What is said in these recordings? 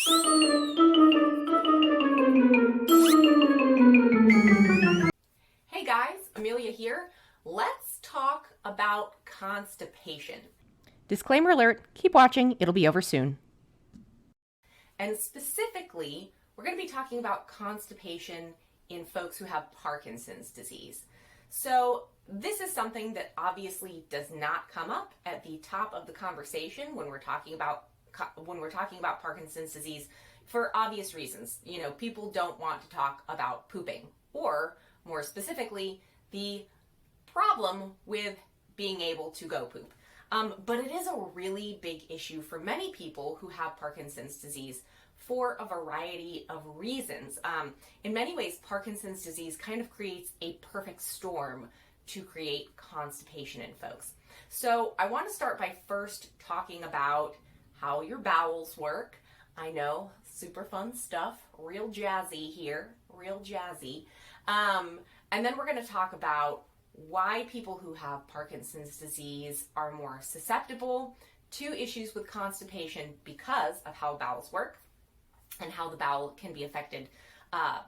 Hey guys, Amelia here. Let's talk about constipation. Disclaimer alert, keep watching, it'll be over soon. And specifically, we're going to be talking about constipation in folks who have Parkinson's disease. So this is something that obviously does not come up at the top of the conversation when we're talking about Parkinson's disease for obvious reasons. You know, people don't want to talk about pooping, or more specifically, the problem with being able to go poop. But it is a really big issue for many people who have Parkinson's disease for a variety of reasons. In many ways, Parkinson's disease kind of creates a perfect storm to create constipation in folks. So I want to start by first talking about how your bowels work. I know, super fun stuff, real jazzy here, real jazzy. And then we're going to talk about why people who have Parkinson's disease are more susceptible to issues with constipation because of how bowels work and how the bowel can be affected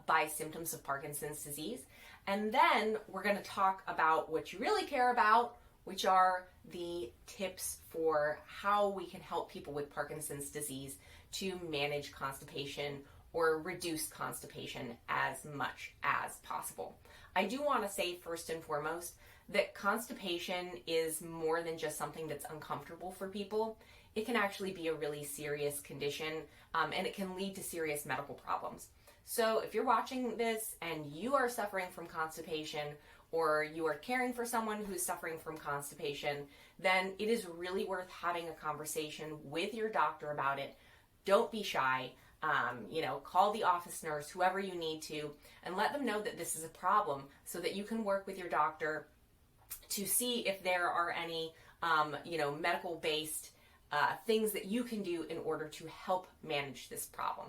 by symptoms of Parkinson's disease. And then we're going to talk about what you really care about, which are the tips for how we can help people with Parkinson's disease to manage constipation or reduce constipation as much as possible. I do want to say first and foremost that constipation is more than just something that's uncomfortable for people. It can actually be a really serious condition, and it can lead to serious medical problems. So if you're watching this and you are suffering from constipation, or you are caring for someone who's suffering from constipation, then it is really worth having a conversation with your doctor about it. Don't be shy. Call the office nurse, whoever you need to, and let them know that this is a problem so that you can work with your doctor to see if there are any, medical-based things that you can do in order to help manage this problem.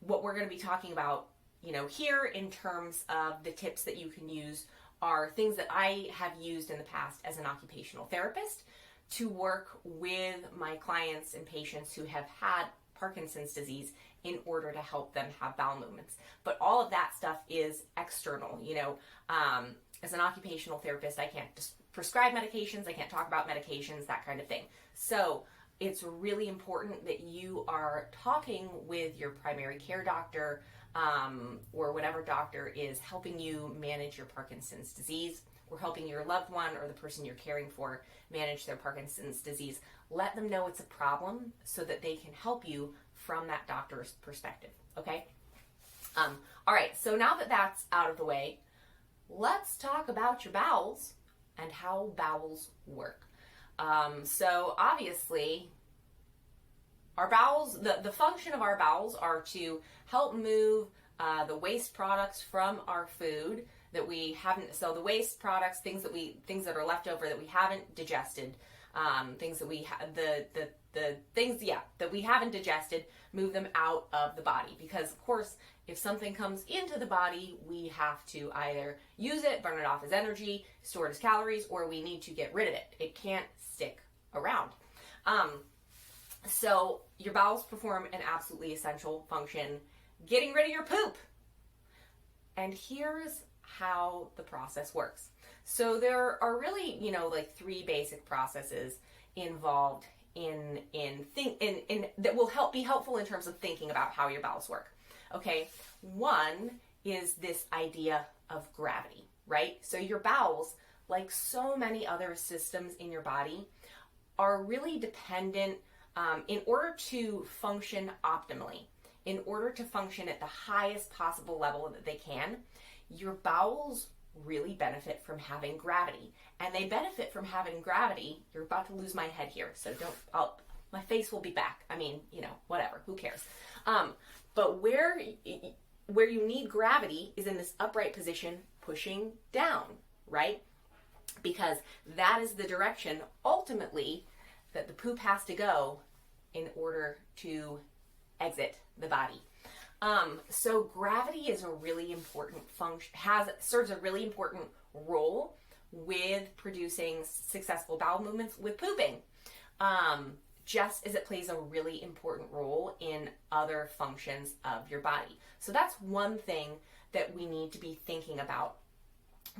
What we're going to be talking about, here in terms of the tips that you can use are things that I have used in the past as an occupational therapist to work with my clients and patients who have had Parkinson's disease in order to help them have bowel movements. But all of that stuff is external. As an occupational therapist, I can't just prescribe medications, I can't talk about medications, that kind of thing. So it's really important that you are talking with your primary care doctor or whatever doctor is helping you manage your Parkinson's disease, or helping your loved one or the person you're caring for manage their Parkinson's disease. Let them know it's a problem so that they can help you from that doctor's perspective, okay? All right, so now that that's out of the way, let's talk about your bowels and how bowels work. So obviously, our bowels, the function of our bowels are to help move the waste products from our food that we haven't, so the waste products, things that are left over that we haven't digested, things that we that we haven't digested, move them out of the body. Because of course, if something comes into the body, we have to either use it, burn it off as energy, store it as calories, or we need to get rid of it. It can't stick around. So your bowels perform an absolutely essential function, getting rid of your poop. And here's how the process works. So there are really, three basic processes involved in that will be helpful in terms of thinking about how your bowels work. Okay, one is this idea of gravity, right? So your bowels, like so many other systems in your body, are really dependent in order to function optimally, in order to function at the highest possible level that they can. Your bowels really benefit from having gravity, and they benefit from having gravity. You're about to lose my head here, so my face will be back. I mean, whatever, who cares? But where you need gravity is in this upright position, pushing down, right? Because that is the direction, ultimately, that the poop has to go in order to exit the body. So gravity is a really important function, serves a really important role with producing successful bowel movements with pooping. just as it plays a really important role in other functions of your body. So that's one thing that we need to be thinking about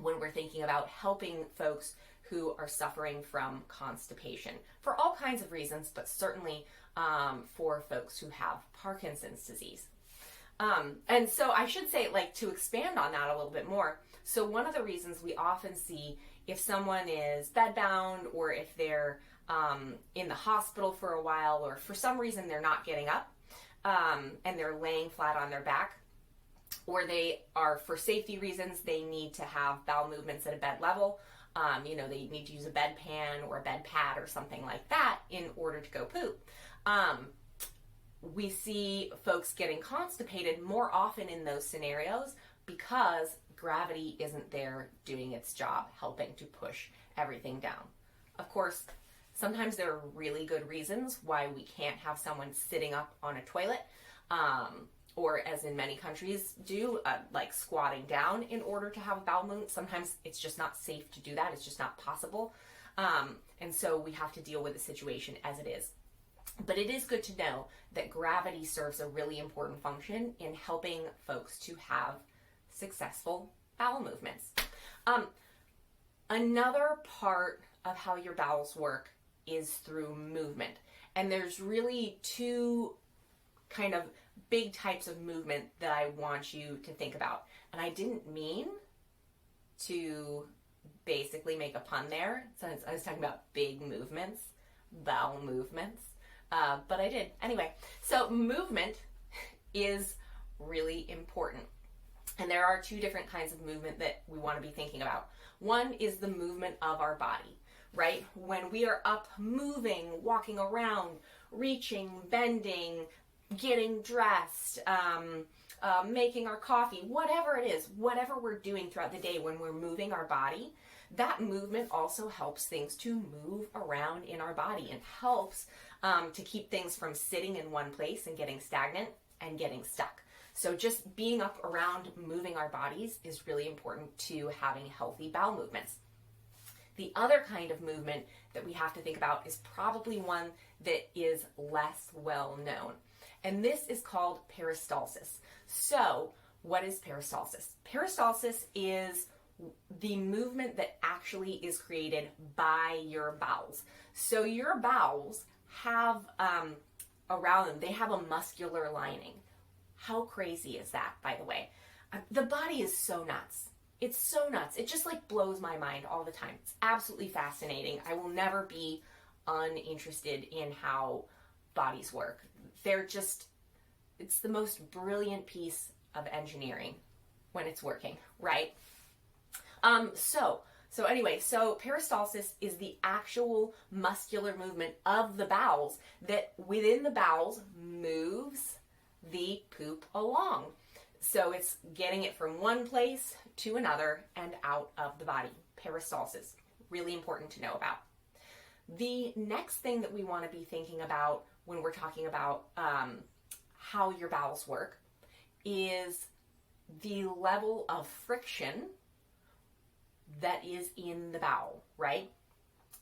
when we're thinking about helping folks who are suffering from constipation for all kinds of reasons, but certainly for folks who have Parkinson's disease. And so I should say, like, to expand on that a little bit more, so one of the reasons we often see if someone is bedbound or if they're in the hospital for a while or for some reason they're not getting up and they're laying flat on their back, or they are, for safety reasons, they need to have bowel movements at a bed level. They need to use a bedpan or a bed pad or something like that in order to go poop. We see folks getting constipated more often in those scenarios because gravity isn't there doing its job, helping to push everything down. Of course, sometimes there are really good reasons why we can't have someone sitting up on a toilet, or as in many countries do, like squatting down in order to have a bowel movement. Sometimes it's just not safe to do that. It's just not possible. And so we have to deal with the situation as it is. But it is good to know that gravity serves a really important function in helping folks to have successful bowel movements. Another part of how your bowels work is through movement. And there's really two kind of big types of movement that I want you to think about. And I didn't mean to basically make a pun there. So I was talking about big movements, bowel movements. But I did. Anyway, so movement is really important. And there are two different kinds of movement that we want to be thinking about. One is the movement of our body, right? When we are up moving, walking around, reaching, bending, getting dressed, making our coffee, whatever it is, whatever we're doing throughout the day when we're moving our body, that movement also helps things to move around in our body and helps to keep things from sitting in one place and getting stagnant and getting stuck. So just being up around, moving our bodies is really important to having healthy bowel movements. The other kind of movement that we have to think about is probably one that is less well known. And this is called peristalsis. So what is peristalsis? Peristalsis is the movement that actually is created by your bowels. So your bowels have around them, they have a muscular lining. How crazy is that, by the way? The body is so nuts. It's so nuts. It just like blows my mind all the time. It's absolutely fascinating. I will never be uninterested in how bodies work. It's the most brilliant piece of engineering when it's working, right? So anyway, peristalsis is the actual muscular movement of the bowels that within the bowels moves the poop along. So it's getting it from one place to another and out of the body. Peristalsis, really important to know about. The next thing that we want to be thinking about when we're talking about how your bowels work is the level of friction that is in the bowel, right?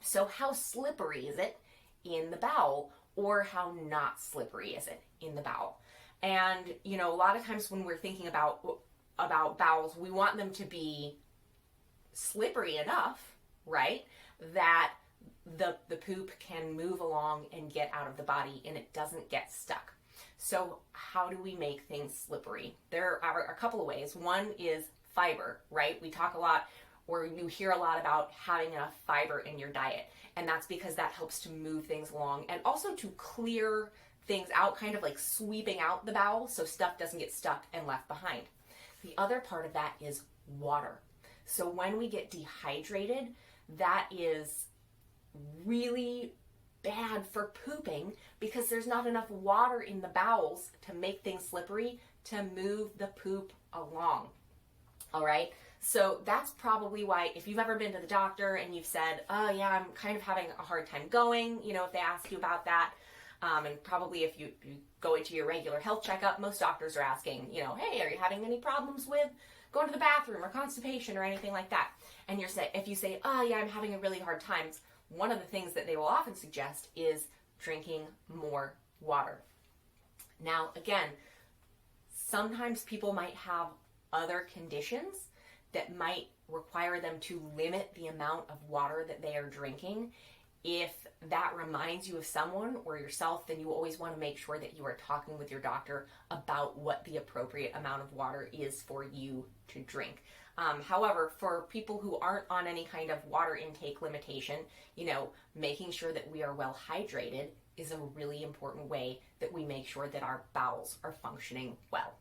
So how slippery is it in the bowel, or how not slippery is it in the bowel? And, a lot of times when we're thinking about bowels, we want them to be slippery enough, right, that the poop can move along and get out of the body and it doesn't get stuck. So how do we make things slippery? There are a couple of ways. One is fiber, right? We talk a lot, or you hear a lot about having enough fiber in your diet. And that's because that helps to move things along and also to clear things out, kind of like sweeping out the bowel so stuff doesn't get stuck and left behind. The other part of that is water. So when we get dehydrated, that is really bad for pooping because there's not enough water in the bowels to make things slippery to move the poop along. All right? So that's probably why, if you've ever been to the doctor and you've said, oh yeah, I'm kind of having a hard time going, if they ask you about that, and probably if you go into your regular health checkup, most doctors are asking, hey, are you having any problems with going to the bathroom or constipation or anything like that? And if you say, oh yeah, I'm having a really hard time, one of the things that they will often suggest is drinking more water. Now, again, sometimes people might have other conditions that might require them to limit the amount of water that they are drinking. If that reminds you of someone or yourself, then you always want to make sure that you are talking with your doctor about what the appropriate amount of water is for you to drink. However, for people who aren't on any kind of water intake limitation, making sure that we are well hydrated is a really important way that we make sure that our bowels are functioning well.